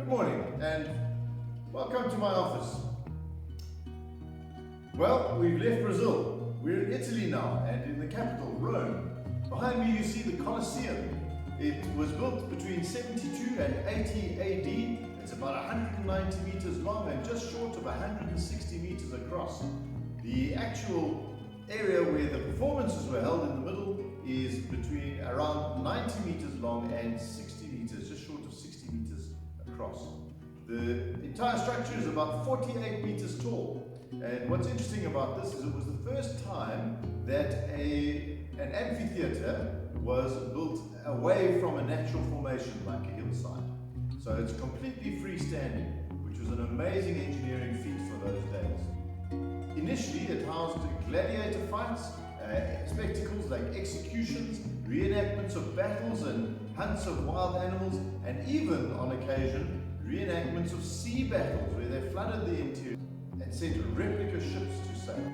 morning and welcome to my office. Well, we've left Brazil. We're in Italy now and in the capital, Rome. Behind me you see the Colosseum. It was built between 72 and 80 AD. It's about 190 meters long and just short of 160 meters across. The actual area where the performances were held in the middle is between around 90 meters long and 60 meters, just short of 60 meters across. The entire structure is about 48 meters tall. And what's interesting about this is it was the first time that an amphitheater was built away from a natural formation like a hillside. So it's completely freestanding, which was an amazing engineering feat for those days. Initially it housed gladiator fights, spectacles like executions, reenactments of battles and hunts of wild animals, and even on occasion reenactments of sea battles where they flooded the interior and sent replica ships to sail.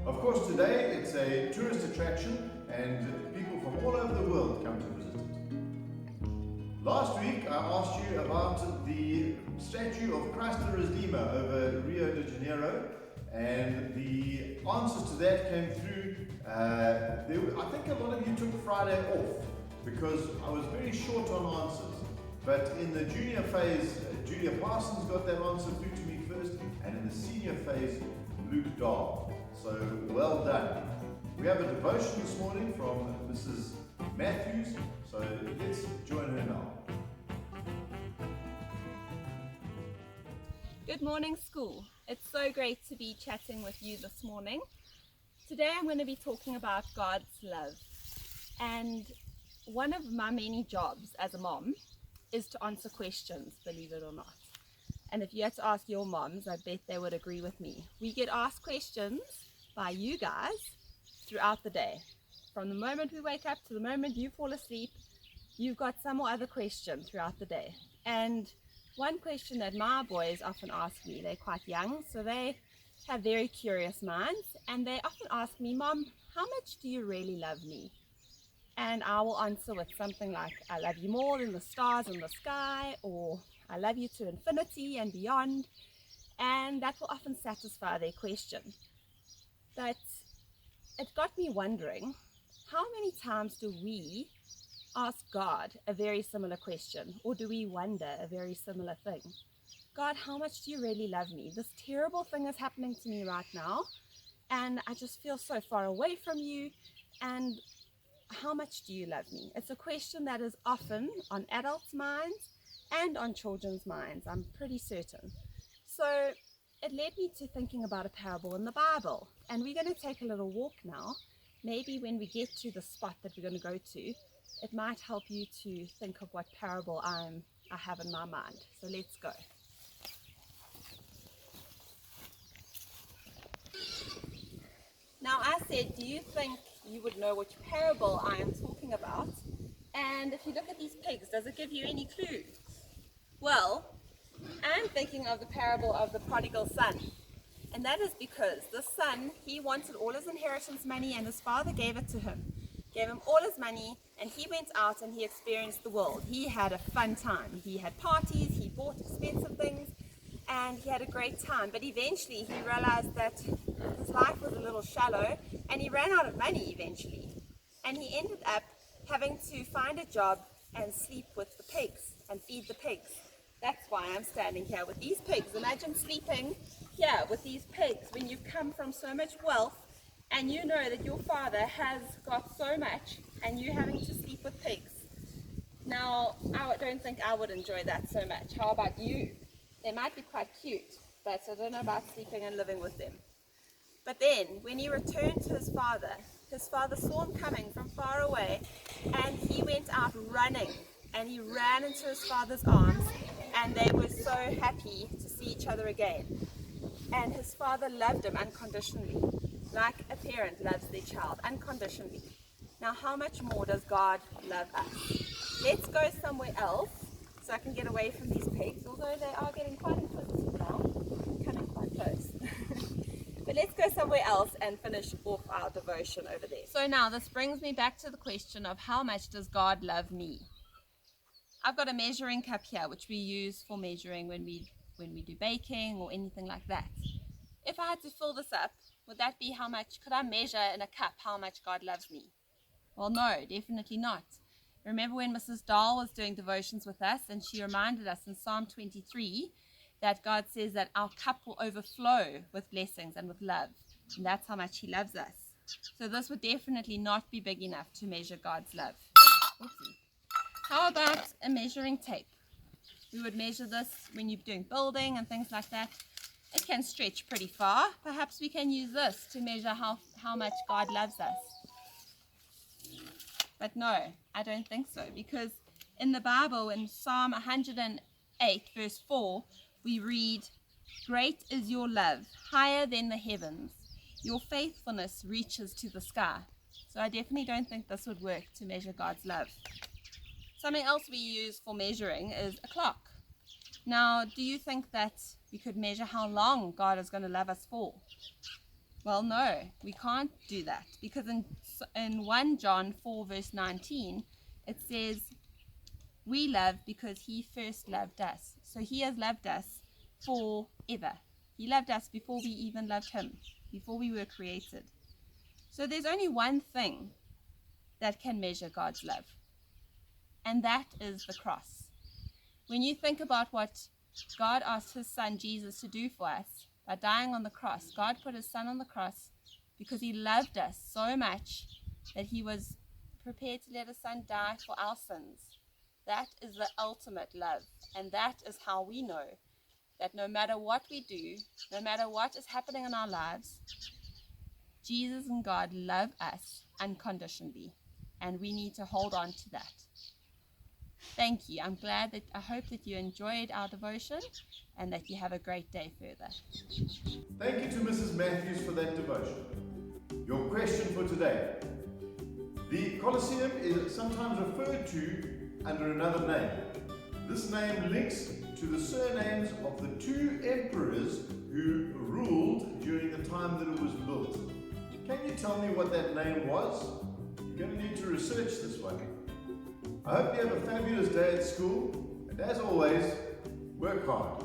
Of course today it's a tourist attraction and people from all over the world come to visit it. Last week I asked you about the statue of Christ the Redeemer over Rio de Janeiro, and the answers to that came through. I think a lot of you took Friday off because I was very short on answers. But in the junior phase, Julia Parsons got that answer through to me first, and in the senior phase, Luke Dahl. So well done. We have a devotion this morning from Mrs Mathews, so let's join her now. Good morning, school. It's so great to be chatting with you this morning. Today I'm going to be talking about God's love. And one of my many jobs as a mom is to answer questions, believe it or not. And if you had to ask your moms, I bet they would agree with me. We get asked questions by you guys throughout the day. From the moment we wake up to the moment you fall asleep, you've got some or other question throughout the day. And one question that my boys often ask me, they're quite young, so they have very curious minds, and they often ask me, Mom, how much do you really love me? And I will answer with something like, I love you more than the stars in the sky, or I love you to infinity and beyond. And that will often satisfy their question. But it got me wondering, how many times do we ask God a very similar question, or do we wonder a very similar thing? God, how much do you really love me? This terrible thing is happening to me right now, and I just feel so far away from you, and how much do you love me? It's a question that is often on adults' minds and on children's minds, I'm pretty certain. So it led me to thinking about a parable in the Bible, and we're going to take a little walk now. Maybe when we get to the spot that we're going to go to, it might help you to think of what parable I have in my mind. So let's go. Now I said, do you think you would know which parable I am talking about? And if you look at these pigs, does it give you any clues? Well, I'm thinking of the parable of the Prodigal Son. And that is because the son, he wanted all his inheritance money, and his father gave it to him. Gave him all his money, and he went out and he experienced the world. He had a fun time. He had parties, he bought expensive things, and he had a great time. But eventually he realized that his life was a little shallow, and he ran out of money eventually. And he ended up having to find a job and sleep with the pigs and feed the pigs. That's why I'm standing here with these pigs. Imagine sleeping here with these pigs when you come from so much wealth and you know that your father has got so much and you're having to sleep with pigs. Now, I don't think I would enjoy that so much. How about you? They might be quite cute, but I don't know about sleeping and living with them. But then, when he returned to his father saw him coming from far away, and he went out running, and he ran into his father's arms, and they were so happy to see each other again. And his father loved him unconditionally, like a parent loves their child, unconditionally. Now, how much more does God love us? Let's go somewhere else, so I can get away from these pigs, although they are getting quite inquisitive now, coming quite close. But let's go somewhere else and finish off our devotion over there. So now this brings me back to the question of how much does God love me? I've got a measuring cup here, which we use for measuring when we do baking or anything like that. If I had to fill this up, would that be how much, could I measure in a cup how much God loves me? Well, no, definitely not. Remember when Mrs. Dahl was doing devotions with us, and she reminded us in Psalm 23 that God says that our cup will overflow with blessings and with love, and that's how much he loves us. So this would definitely not be big enough to measure God's love. Oopsie. How about a measuring tape? We would measure this when you're doing building and things like that. It can stretch pretty far. Perhaps we can use this to measure how much God loves us. But no, I don't think so, because in the Bible, in Psalm 108, verse 4, we read, "Great is your love, higher than the heavens. Your faithfulness reaches to the sky." So I definitely don't think this would work to measure God's love. Something else we use for measuring is a clock. Now, do you think that we could measure how long God is going to love us for? Well, no, we can't do that, because in 1 John 4 verse 19, it says, "We love because he first loved us." So he has loved us forever. He loved us before we even loved him, before we were created. So there's only one thing that can measure God's love, and that is the cross. When you think about what God asked his son Jesus to do for us by dying on the cross, God put his son on the cross because he loved us so much that he was prepared to let his son die for our sins. That is the ultimate love, and that is how we know that no matter what we do, no matter what is happening in our lives, Jesus and God love us unconditionally, and we need to hold on to that. Thank you. I hope that you enjoyed our devotion and that you have a great day further. Thank you to Mrs. Mathews for that devotion. Your question for today. The Colosseum is sometimes referred to under another name. This name links to the surnames of the two emperors who ruled during the time that it was built. Can you tell me what that name was? You're going to need to research this one. I hope you have a fabulous day at school, and as always, work hard.